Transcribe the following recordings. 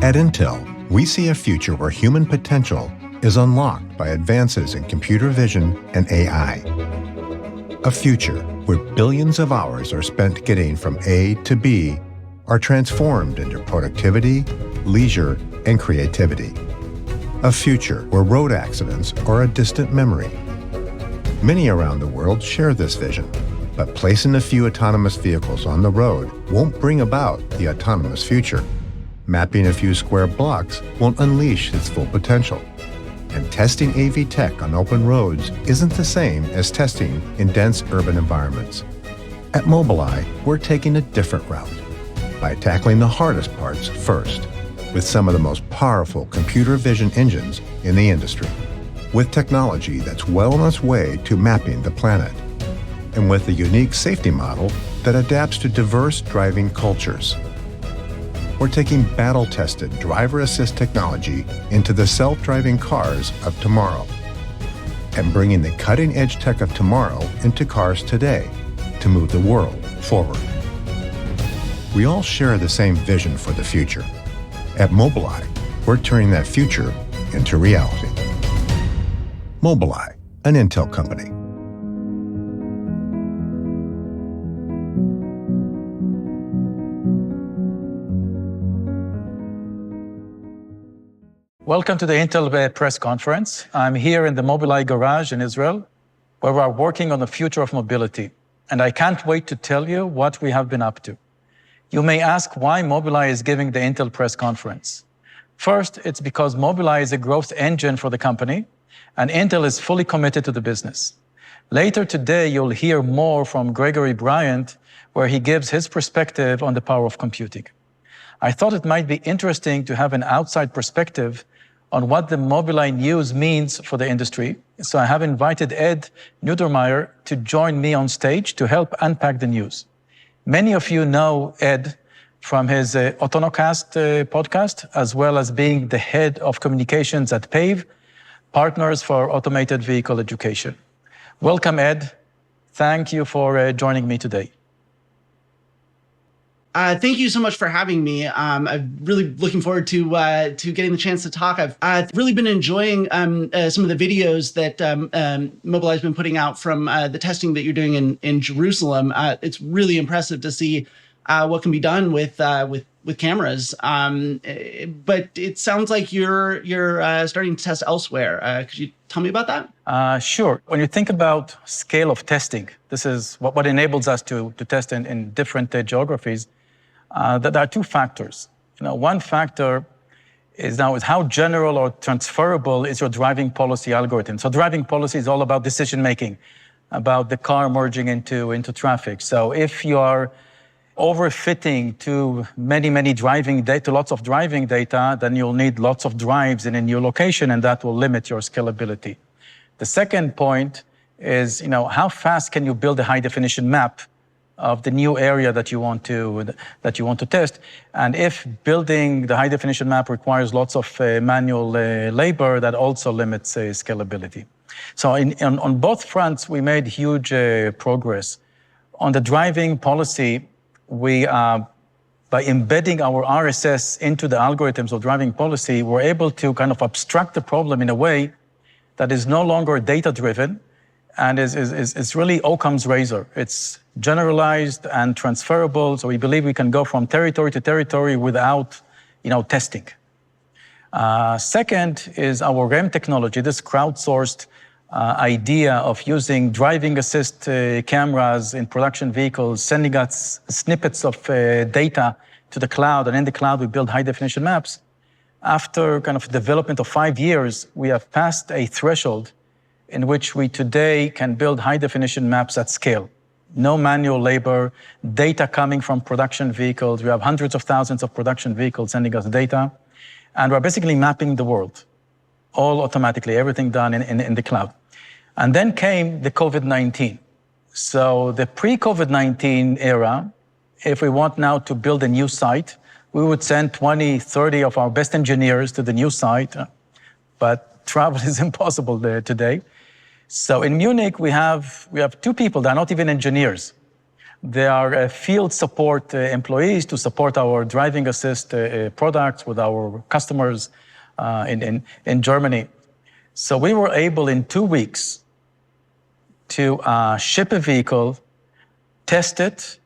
At Intel, we see a future where human potential is unlocked by advances in computer vision and AI. A future where billions of hours are spent getting from A to B are transformed into productivity, leisure, and creativity. A future where road accidents are a distant memory. Many around the world share this vision, but placing a few autonomous vehicles on the road won't bring about the autonomous future. Mapping a few square blocks won't unleash its full potential. And testing AV tech on open roads isn't the same as testing in dense urban environments. At Mobileye, we're taking a different route by tackling the hardest parts first, with some of the most powerful computer vision engines in the industry, with technology that's well on its way to mapping the planet, and with a unique safety model that adapts to diverse driving cultures. We're taking battle-tested driver-assist technology into the self-driving cars of tomorrow and bringing the cutting-edge tech of tomorrow into cars today to move the world forward. We all share the same vision for the future. At Mobileye, we're turning that future into reality. Mobileye, an Intel company. Welcome to the Intel press conference. I'm here in the Mobileye garage in Israel, where we are working on the future of mobility. And I can't wait to tell you what we have been up to. You may ask why Mobileye is giving the Intel press conference. First, it's because Mobileye is a growth engine for the company, and Intel is fully committed to the business. Later today, you'll hear more from Gregory Bryant, where he gives his perspective on the power of computing. I thought it might be interesting to have an outside perspective on what the Mobileye news means for the industry. So I have invited Ed Niedermeyer to join me on stage to help unpack the news. Many of you know Ed from his Autonocast podcast, as well as being the head of communications at PAVE, Partners for Automated Vehicle Education. Welcome, Ed. Thank you for joining me today. Thank you so much for having me. I'm really looking forward to getting the chance to talk. I've really been enjoying some of the videos that Mobileye's been putting out from the testing that you're doing in Jerusalem. It's really impressive to see what can be done with cameras. But it sounds like you're starting to test elsewhere. Could you tell me about that? Sure. When you think about scale of testing, this is what enables us to test in different geographies. There are two factors. One factor is how general or transferable is your driving policy algorithm. So driving policy is all about decision making, about the car merging into traffic. So if you are overfitting to lots of driving data, then you'll need lots of drives in a new location, and that will limit your scalability. The second point is, how fast can you build a high definition map of the new area that you want to test. And if building the high definition map requires lots of manual labor, that also limits scalability. So on both fronts, we made huge progress. On the driving policy, we, by embedding our RSS into the algorithms of driving policy, we're able to kind of abstract the problem in a way that is no longer data-driven and is really Occam's razor. It's generalized and transferable, so we believe we can go from territory to territory without, testing. Second is our REM technology, this crowdsourced idea of using driving assist cameras in production vehicles, sending us snippets of data to the cloud, and in the cloud we build high definition maps. After kind of development of 5 years, we have passed a threshold in which we today can build high definition maps at scale. No manual labor, data coming from production vehicles. We have hundreds of thousands of production vehicles sending us data, and we're basically mapping the world, all automatically, everything done in the cloud. And then came the COVID-19. So the pre-COVID-19 era, if we want now to build a new site, we would send 20, 30 of our best engineers to the new site, but travel is impossible there today. So in Munich, we have two people that are not even engineers, They are field support employees to support our driving assist products with our customers in Germany. So we were able in 2 weeks to ship a vehicle, test it.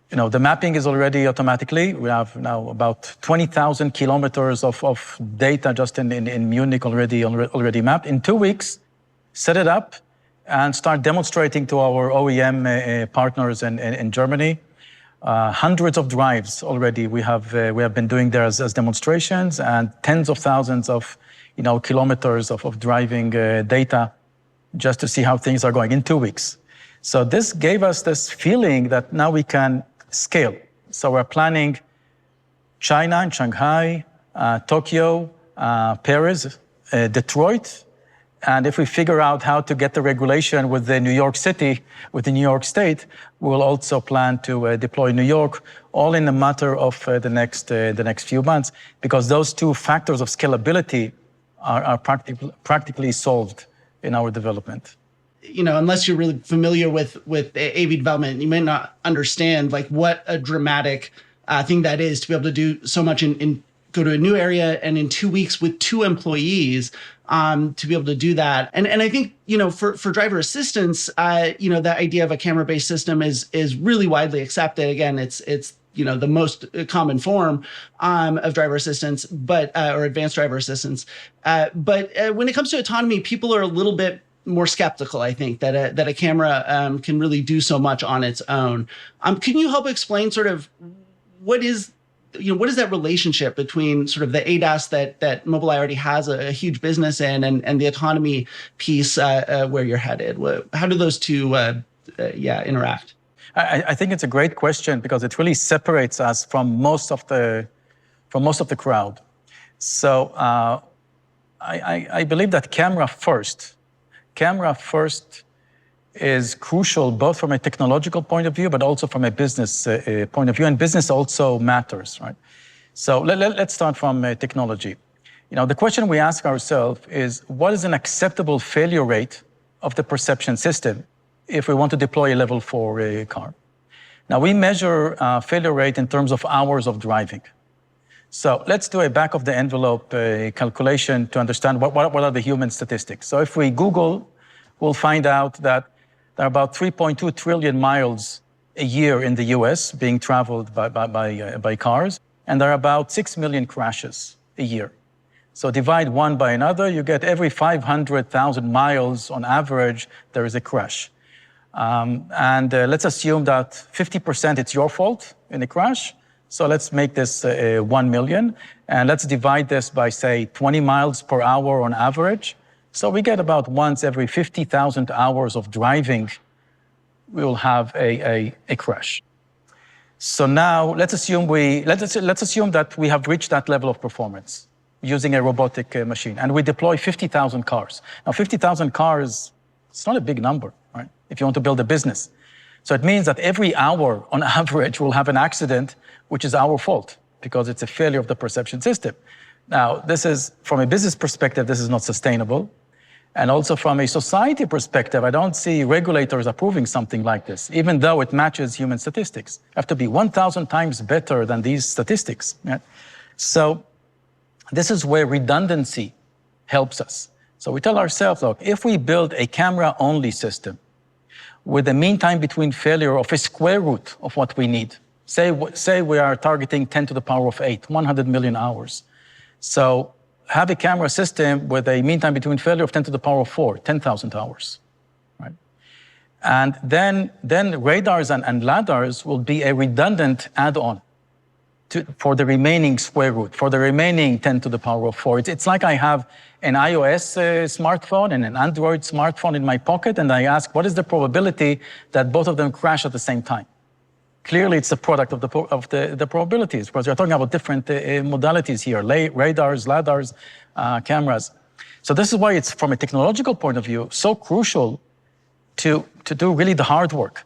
The mapping is already automatically. We have now about 20,000 kilometers of data just in Munich already mapped. In 2 weeks, set it up and start demonstrating to our OEM partners in Germany. Hundreds of drives already we have been doing there as demonstrations, and tens of thousands of kilometers of driving data just to see how things are going in 2 weeks. So this gave us this feeling that now we can scale. So we're planning China and Shanghai, Tokyo, Paris, Detroit. And if we figure out how to get the regulation with the New York City, with the New York State, we'll also plan to deploy New York, all in a matter of the next few months, because those two factors of scalability are practically solved in our development. Unless you're really familiar with AV development, you may not understand what a dramatic thing that is to be able to do so much in go to a new area and in 2 weeks with 2 employees to be able to do that. And I think, for driver assistance, the idea of a camera-based system is really widely accepted. Again, it's the most common form of driver assistance, or advanced driver assistance. But when it comes to autonomy, people are a little bit more skeptical, I think, that a camera can really do so much on its own. Can you help explain sort of what is that relationship between sort of the ADAS that Mobileye already has a huge business in and the autonomy piece where you're headed? How do those two interact? I think it's a great question because it really separates us from most of the crowd. So I believe that camera first is crucial both from a technological point of view, but also from a business point of view. And business also matters, right? So let's start from technology. The question we ask ourselves is, what is an acceptable failure rate of the perception system if we want to deploy a level 4 car? Now, we measure failure rate in terms of hours of driving. So let's do a back of the envelope calculation to understand what are the human statistics. So if we Google, we'll find out that there are about 3.2 trillion miles a year in the US being traveled by cars, and there are about 6 million crashes a year. So divide one by another, you get every 500,000 miles on average, there is a crash. Let's assume that 50% it's your fault in a crash. So let's make this 1 million, and let's divide this by, say, 20 miles per hour on average. So we get about once every 50,000 hours of driving, we will have a crash. So now let's assume that we have reached that level of performance using a robotic machine, and we deploy 50,000 cars. Now, 50,000 cars, it's not a big number, right? If you want to build a business. So it means that every hour on average we'll have an accident, which is our fault because it's a failure of the perception system. Now, this is, from a business perspective, this is not sustainable. And also from a society perspective, I don't see regulators approving something like this, even though it matches human statistics. You have to be 1,000 times better than these statistics. Right? So this is where redundancy helps us. So we tell ourselves, look, if we build a camera-only system with a mean time between failure of a square root of what we need, say we are targeting 10 to the power of 8, 100 million hours. So have a camera system with a mean time between failure of 10 to the power of 4, 10,000 hours, right? And then radars and LiDARs will be a redundant add-on for the remaining square root, for the remaining 10 to the power of 4. It's like I have an iOS smartphone and an Android smartphone in my pocket, and I ask, what is the probability that both of them crash at the same time? Clearly, it's a product of the probabilities, because you're talking about different modalities here, radars, LiDARs, cameras. So this is why it's, from a technological point of view, so crucial to do really the hard work,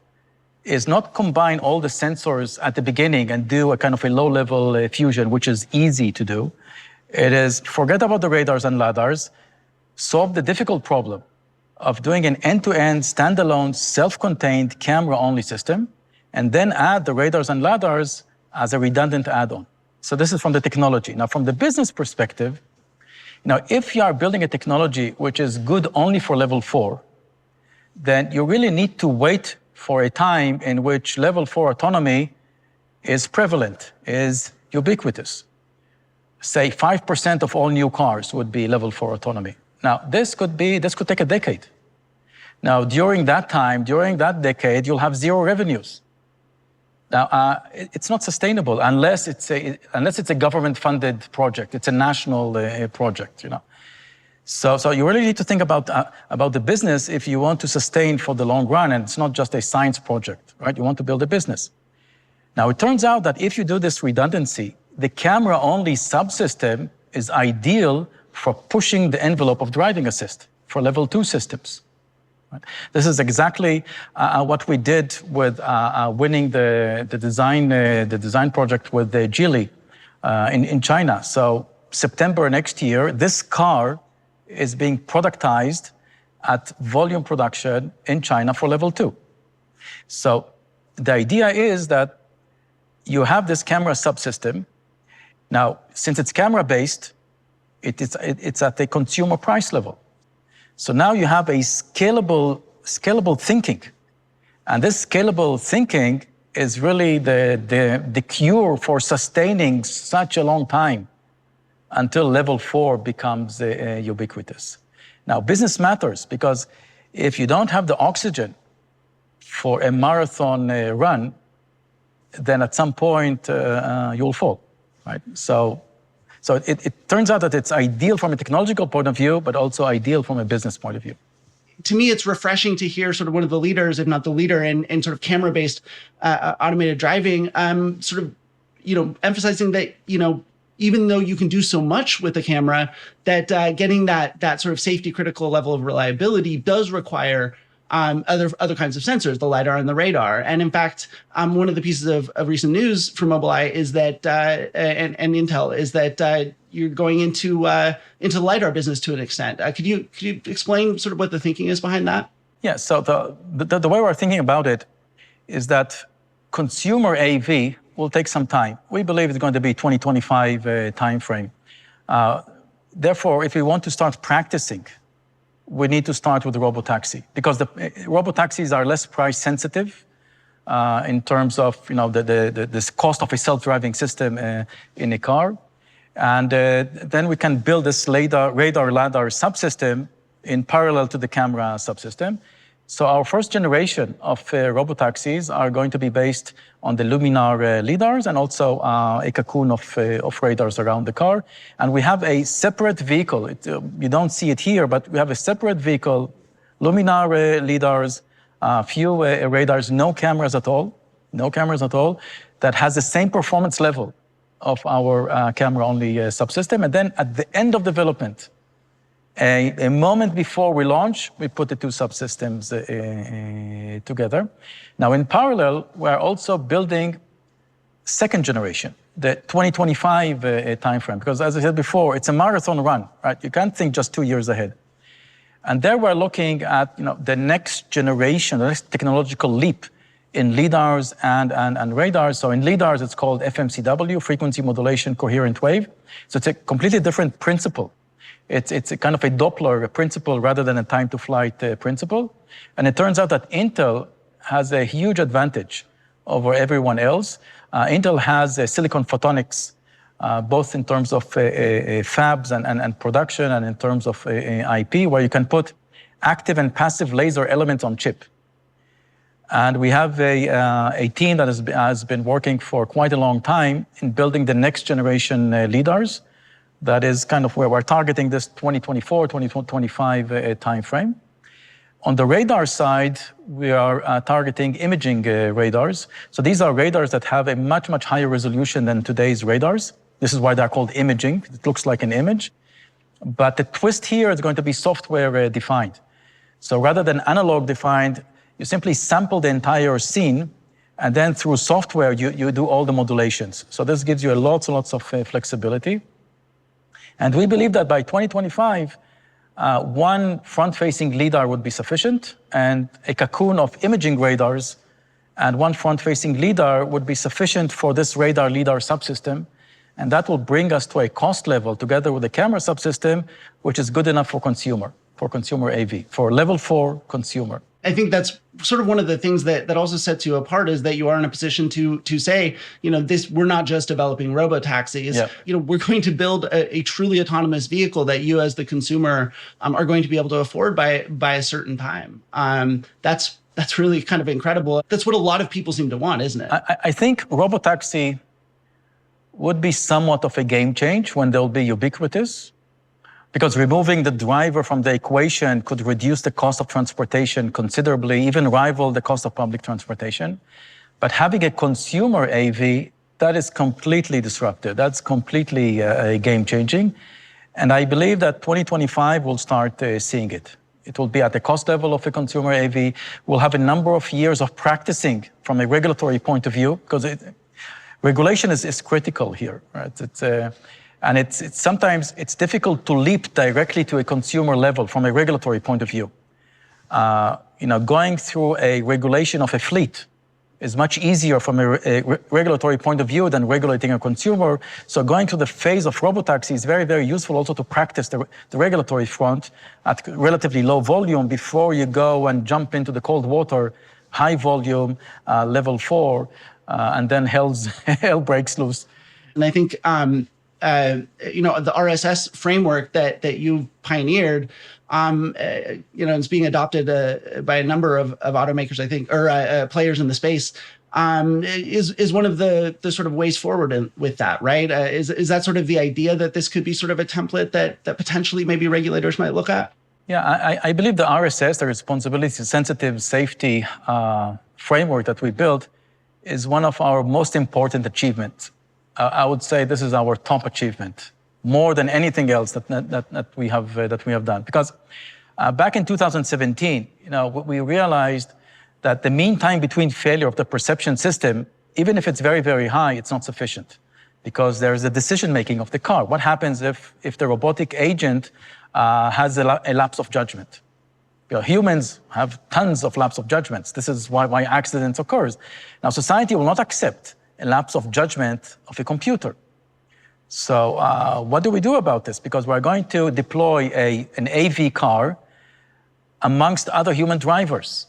is not combine all the sensors at the beginning and do a kind of a low-level fusion, which is easy to do. It is forget about the radars and LiDARs, solve the difficult problem of doing an end-to-end, standalone, self-contained, camera-only system, and then add the radars and lidars as a redundant add-on. So this is from the technology. Now, from the business perspective, if you are building a technology which is good only for level 4, then you really need to wait for a time in which level 4 autonomy is prevalent, is ubiquitous. Say 5% of all new cars would be level 4 autonomy. Now, this could take a decade. Now, during that time, during that decade, you'll have zero revenues. Now, it's not sustainable unless it's a government-funded project. It's a national project, So you really need to think about the business if you want to sustain for the long run, and it's not just a science project, right? You want to build a business. Now, it turns out that if you do this redundancy, the camera-only subsystem is ideal for pushing the envelope of driving assist for level 2 systems. Right? This is exactly what we did with winning the design project with the Geely in China. So September next year, this car is being productized at volume production in China for level 2. So the idea is that you have this camera subsystem. Now, since it's camera-based, it's at a consumer price level. So now you have a scalable thinking. And this scalable thinking is really the cure for sustaining such a long time until level 4 becomes ubiquitous. Now, business matters because if you don't have the oxygen for a marathon run, then at some point you'll fall, right? So it turns out that it's ideal from a technological point of view, but also ideal from a business point of view. To me, it's refreshing to hear sort of one of the leaders, if not the leader, in sort of camera-based automated driving, sort of, emphasizing that, even though you can do so much with the camera, that getting that sort of safety critical level of reliability does require other kinds of sensors, the LiDAR and the radar. And in fact, one of the pieces of recent news from Mobileye is that, and Intel, is that you're going into the LiDAR business to an extent. Could you explain sort of what the thinking is behind that? Yeah, so the way we're thinking about it is that consumer AV will take some time. We believe it's going to be 2025 timeframe. Therefore, if we want to start practicing, we need to start with the Robotaxi because the Robotaxis are less price sensitive in terms of the cost of a self-driving system in a car, and then we can build this radar lidar subsystem in parallel to the camera subsystem. So our first generation of Robotaxis are going to be based on the Luminar lidars and also a cocoon of radars around the car. And we have a separate vehicle. You don't see it here, but we have a separate vehicle, Luminar lidars, few radars, no cameras at all, that has the same performance level of our camera-only subsystem. And then at the end of development, a moment before we launch, we put the two subsystems together. Now, in parallel, we're also building second generation, the 2025 timeframe, because as I said before, it's a marathon run, right? You can't think just 2 years ahead. And there we're looking at the next generation, the next technological leap in lidars and radars. So in lidars, it's called FMCW, frequency modulation coherent wave. So it's a completely different principle. It's a kind of a Doppler principle rather than a time-to-flight principle. And it turns out that Intel has a huge advantage over everyone else. Intel has silicon photonics, both in terms of fabs and production and in terms of IP, where you can put active and passive laser elements on chip. And we have a team that has been working for quite a long time in building the next generation lidars. That is kind of where we're targeting this 2024, 2025 timeframe. On the radar side, we are targeting imaging radars. So these are radars that have a much, much higher resolution than today's radars. This is why they're called imaging. It looks like an image. But the twist here is going to be software defined. So rather than analog defined, you simply sample the entire scene, and then through software, you do all the modulations. So this gives you lots and lots of flexibility. And we believe that by 2025, one front-facing lidar would be sufficient, and a cocoon of imaging radars And one front-facing LiDAR would be sufficient for this radar LiDAR subsystem. And that will bring us to a cost level together with the camera subsystem, which is good enough for consumer AV, for level 4 consumer. I think that's sort of one of the things that also sets you apart is that you are in a position to say, we're not just developing robotaxis. Yeah. We're going to build a truly autonomous vehicle that you as the consumer are going to be able to afford by a certain time. That's really kind of incredible. That's what a lot of people seem to want, isn't it? I think robotaxi would be somewhat of a game change when they'll be ubiquitous, because removing the driver from the equation could reduce the cost of transportation considerably, even rival the cost of public transportation. But having a consumer AV, that is completely disruptive. That's completely game changing. And I believe that 2025 will start seeing it. It will be at the cost level of a consumer AV. We'll have a number of years of practicing from a regulatory point of view, because regulation is critical here, right? And it's sometimes difficult to leap directly to a consumer level from a regulatory point of view. Going through a regulation of a fleet is much easier from a regulatory point of view than regulating a consumer. So going to the phase of robotaxi is very, very useful also to practice the regulatory front at relatively low volume before you go and jump into the cold water, high volume, level 4, and then hell breaks loose. And I think, the RSS framework that you pioneered, it's being adopted by a number of automakers, I think, or players in the space, is one of the sort of ways forward with that, right? Is that sort of the idea that this could be sort of a template that potentially maybe regulators might look at? Yeah, I believe the RSS, the Responsibility Sensitive Safety framework that we built, is one of our most important achievements. I would say this is our top achievement, more than anything else that we have done. Because back in 2017, we realized that the mean time between failure of the perception system, even if it's very, very high, it's not sufficient, because there is a decision-making of the car. What happens if the robotic agent has a lapse of judgment? Humans have tons of lapse of judgments. This is why accidents occurs. Now, society will not accept a lapse of judgment of a computer. So what do we do about this? Because we're going to deploy an AV car amongst other human drivers.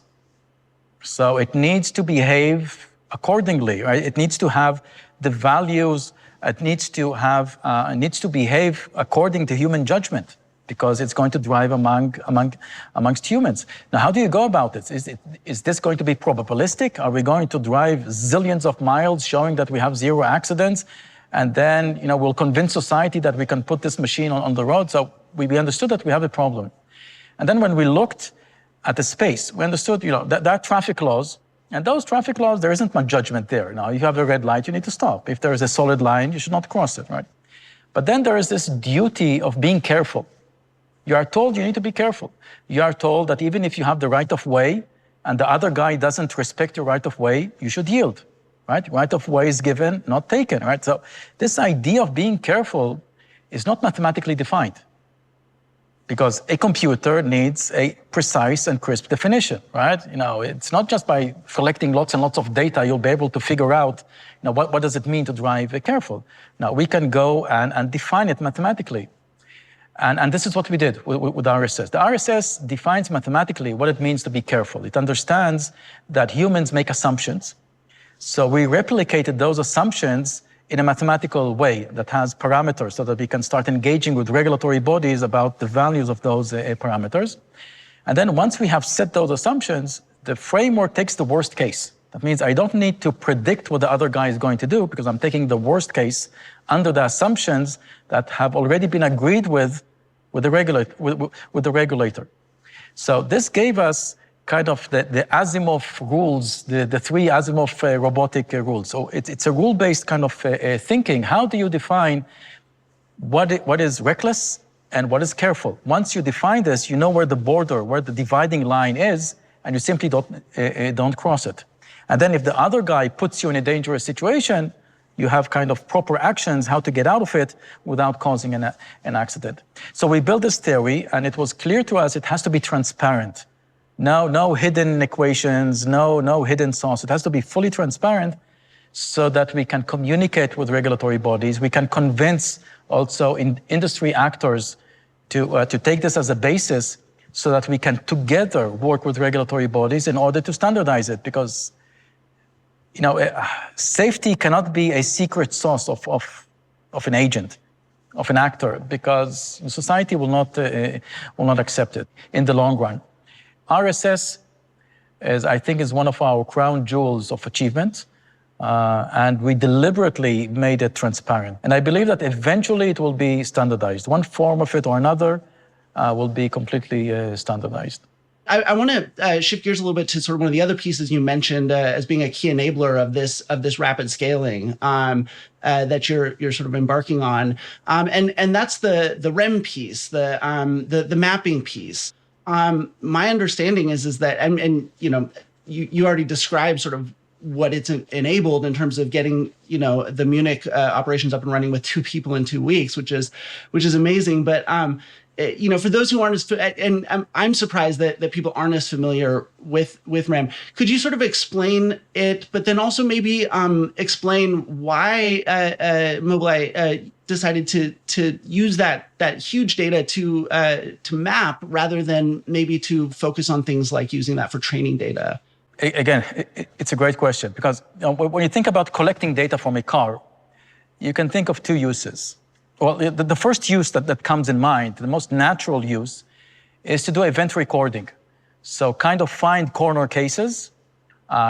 So it needs to behave accordingly, right? It needs to have the values, it needs to behave according to human judgment, because it's going to drive amongst humans. Now, how do you go about this? Is this going to be probabilistic? Are we going to drive zillions of miles showing that we have 0 accidents? And then, we'll convince society that we can put this machine on the road. So we understood that we have a problem. And then when we looked at the space, we understood, that there are traffic laws. And those traffic laws, there isn't much judgment there. Now, if you have a red light, you need to stop. If there is a solid line, you should not cross it, right? But then there is this duty of being careful. You are told you need to be careful. You are told that even if you have the right of way and the other guy doesn't respect your right of way, you should yield, right? Right of way is given, not taken, right? So this idea of being careful is not mathematically defined, because a computer needs a precise and crisp definition, right? It's not just by collecting lots and lots of data you'll be able to figure out, what does it mean to drive careful. Now, we can go and define it mathematically. And this is what we did with RSS. The RSS defines mathematically what it means to be careful. It understands that humans make assumptions. So we replicated those assumptions in a mathematical way that has parameters, so that we can start engaging with regulatory bodies about the values of those parameters. And then once we have set those assumptions, the framework takes the worst case. That means I don't need to predict what the other guy is going to do, because I'm taking the worst case under the assumptions that have already been agreed with the regulator. So this gave us kind of the Asimov rules, the 3 Asimov robotic rules. So it's a rule-based kind of thinking. How do you define what is reckless and what is careful? Once you define this, you know where the border, where the dividing line is, and you simply don't cross it. And then if the other guy puts you in a dangerous situation, you have kind of proper actions, how to get out of it without causing an accident. So we built this theory, and it was clear to us it has to be transparent. No hidden equations, no hidden sauce. It has to be fully transparent so that we can communicate with regulatory bodies. We can convince also industry actors to take this as a basis so that we can together work with regulatory bodies in order to standardize it. Because safety cannot be a secret sauce of an agent, of an actor, because society will not accept it in the long run. RSS I think is one of our crown jewels of achievement, and we deliberately made it transparent. And I believe that eventually it will be standardized. One form of it or another will be completely standardized. I want to shift gears a little bit to sort of one of the other pieces you mentioned as being a key enabler of this rapid scaling that you're sort of embarking on, and that's the REM piece, the mapping piece. My understanding is that, and you already described sort of what it's enabled in terms of getting the Munich operations up and running with 2 people in 2 weeks, which is amazing. But for those who aren't and I'm surprised that people aren't as familiar with REM. Could you sort of explain it, but then also maybe explain why Mobileye decided to use that huge data to map rather than maybe to focus on things like using that for training data? Again, it's a great question, because when you think about collecting data from a car, you can think of 2 uses. Well, the first use that comes in mind, the most natural use, is to do event recording. So kind of find corner cases,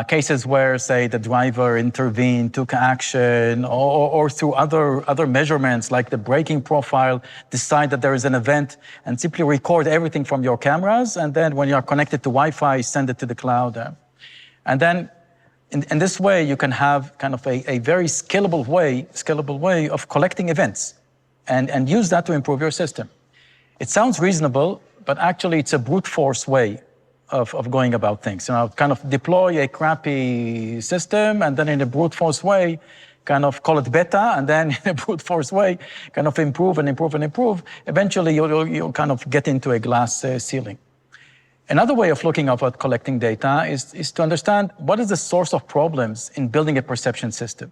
cases where, say, the driver intervened, took action, or through other measurements like the braking profile, decide that there is an event and simply record everything from your cameras. And then when you are connected to Wi-Fi, send it to the cloud. And then in this way, you can have kind of a very scalable way of collecting events and use that to improve your system. It sounds reasonable, but actually it's a brute force way of going about things. Kind of deploy a crappy system and then in a brute force way, kind of call it beta, and then in a brute force way, kind of improve and improve and improve. Eventually, you'll kind of get into a glass ceiling. Another way of looking at collecting data is to understand what is the source of problems in building a perception system.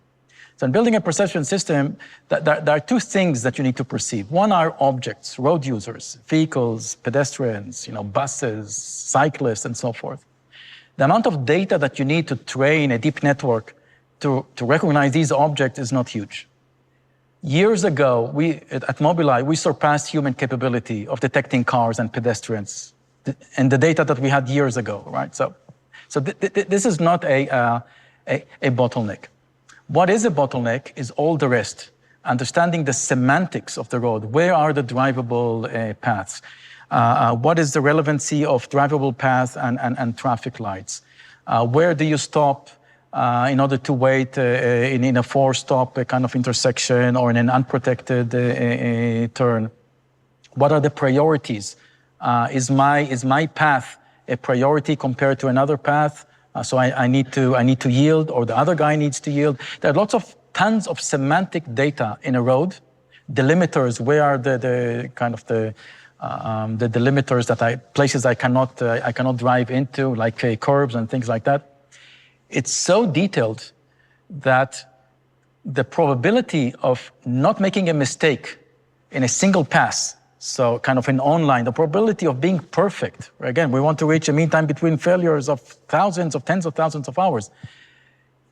So in building a perception system, there are 2 things that you need to perceive. One are objects, road users, vehicles, pedestrians, buses, cyclists, and so forth. The amount of data that you need to train a deep network to recognize these objects is not huge. Years ago, at Mobileye, we surpassed human capability of detecting cars and pedestrians and the data that we had years ago, right? So this is not a bottleneck. What is a bottleneck is all the rest. Understanding the semantics of the road. Where are the drivable paths? What is the relevancy of drivable paths and traffic lights? Where do you stop in order to wait in a 4-stop kind of intersection or in an unprotected turn? What are the priorities? Is my path a priority compared to another path? So I need to yield, or the other guy needs to yield. There are tons of semantic data in a road. Delimiters, where are the delimiters places I cannot drive into, like curbs and things like that. It's so detailed that the probability of not making a mistake in a single pass, so kind of in online, the probability of being perfect, again, we want to reach a mean time between failures of tens of thousands of hours,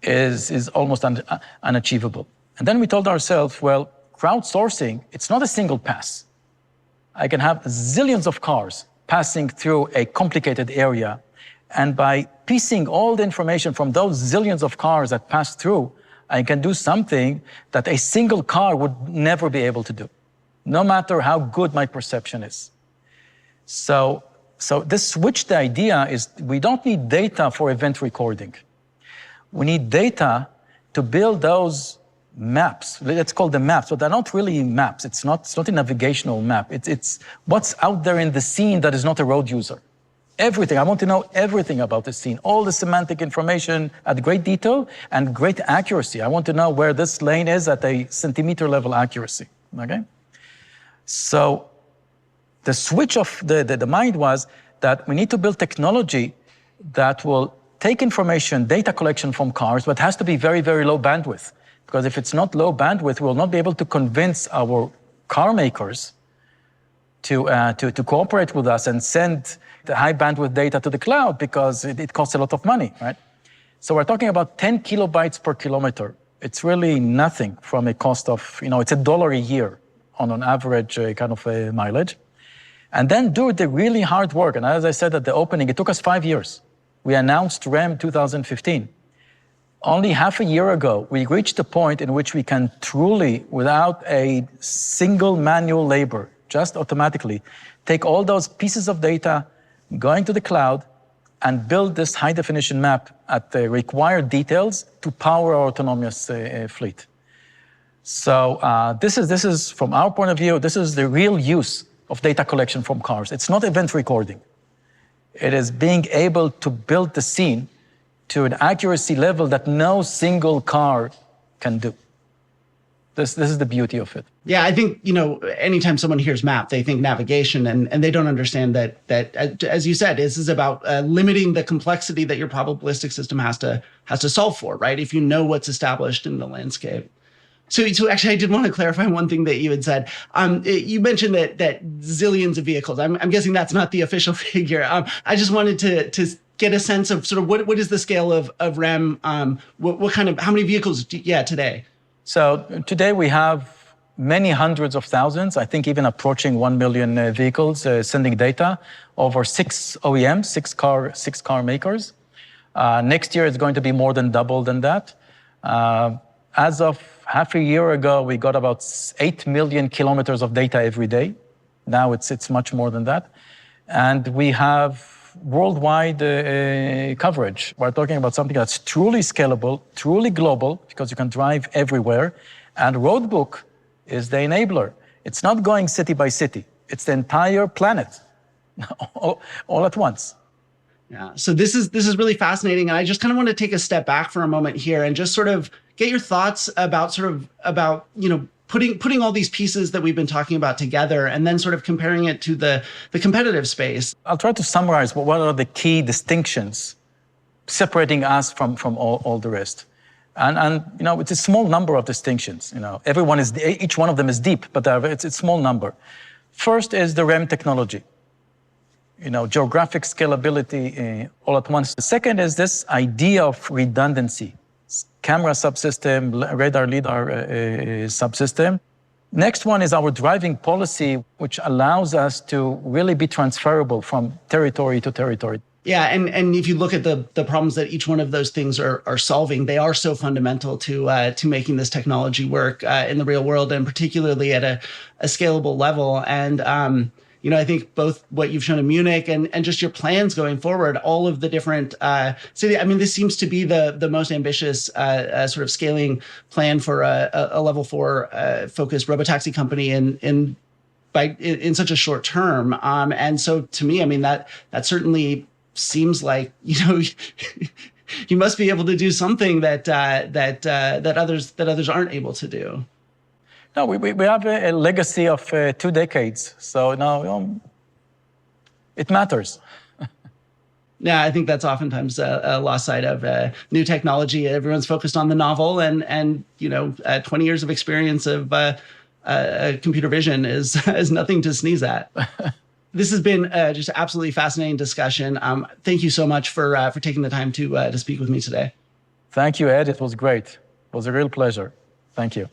is almost unachievable. And then we told ourselves, well, crowdsourcing, it's not a single pass. I can have zillions of cars passing through a complicated area, and by piecing all the information from those zillions of cars that pass through, I can do something that a single car would never be able to do, no matter how good my perception is. So this switched the idea is we don't need data for event recording. We need data to build those maps. Let's call them maps, but they're not really maps. It's not a navigational map. It's what's out there in the scene that is not a road user. Everything. I want to know everything about the scene, all the semantic information at great detail and great accuracy. I want to know where this lane is at a centimeter level accuracy, okay? So the switch of the mind was that we need to build technology that will take information, data collection from cars, but has to be very, very low bandwidth. Because if it's not low bandwidth, we will not be able to convince our car makers to cooperate with us and send the high bandwidth data to the cloud, because it costs a lot of money, right? So we're talking about 10 kilobytes per kilometer. It's really nothing from a cost of, it's $1 a year on an average kind of mileage. And then do the really hard work. And as I said at the opening, it took us 5 years. We announced REM 2015. Only half a year ago, we reached a point in which we can truly, without a single manual labor, just automatically, take all those pieces of data, going to the cloud, and build this high-definition map at the required details to power our autonomous fleet. So this is, from our point of view, this is the real use of data collection from cars. It's not event recording. It is being able to build the scene to an accuracy level that no single car can do. This is the beauty of it. Yeah, I think, anytime someone hears map, they think navigation, and they don't understand that as you said, this is about limiting the complexity that your probabilistic system has to solve for, right? If you know what's established in the landscape. So actually, I did want to clarify one thing that you had said. You mentioned that zillions of vehicles. I'm guessing that's not the official figure. I just wanted to get a sense of sort of what is the scale of REM? What kind of, how many vehicles? Today. So today we have many hundreds of thousands, I think even approaching 1 million vehicles sending data over 6 OEMs, six car makers. Next year it's going to be more than double than that. As of half a year ago, we got about 8 million kilometers of data every day. Now it's much more than that. And we have worldwide coverage. We're talking about something that's truly scalable, truly global, because you can drive everywhere. And Roadbook is the enabler. It's not going city by city. It's the entire planet, all at once. Yeah. So this is really fascinating. And I just kind of want to take a step back for a moment here and just sort of get your thoughts about putting all these pieces that we've been talking about together and then sort of comparing it to the competitive space. I'll try to summarize what are the key distinctions separating us from all the rest. And it's a small number of distinctions. Each one of them is deep, but it's a small number. First is the REM technology. Geographic scalability all at once. The second is this idea of redundancy. Camera subsystem, radar, LiDAR subsystem. Next one is our driving policy, which allows us to really be transferable from territory to territory. Yeah, and if you look at the problems that each one of those things are solving, they are so fundamental to making this technology work in the real world, and particularly at a scalable level. And I think both what you've shown in Munich and just your plans going forward, all of the different cities. I mean, this seems to be the most ambitious sort of scaling plan for a level 4 focused robotaxi company in such a short term. And so to me, I mean, that certainly seems like, you must be able to do something that others aren't able to do. No, we have a legacy of 2 decades, so now it matters. Yeah, I think that's oftentimes a lost sight of new technology. Everyone's focused on the novel, and 20 years of experience of computer vision is nothing to sneeze at. This has been just an absolutely fascinating discussion. Thank you so much for taking the time to speak with me today. Thank you, Ed. It was great. It was a real pleasure. Thank you.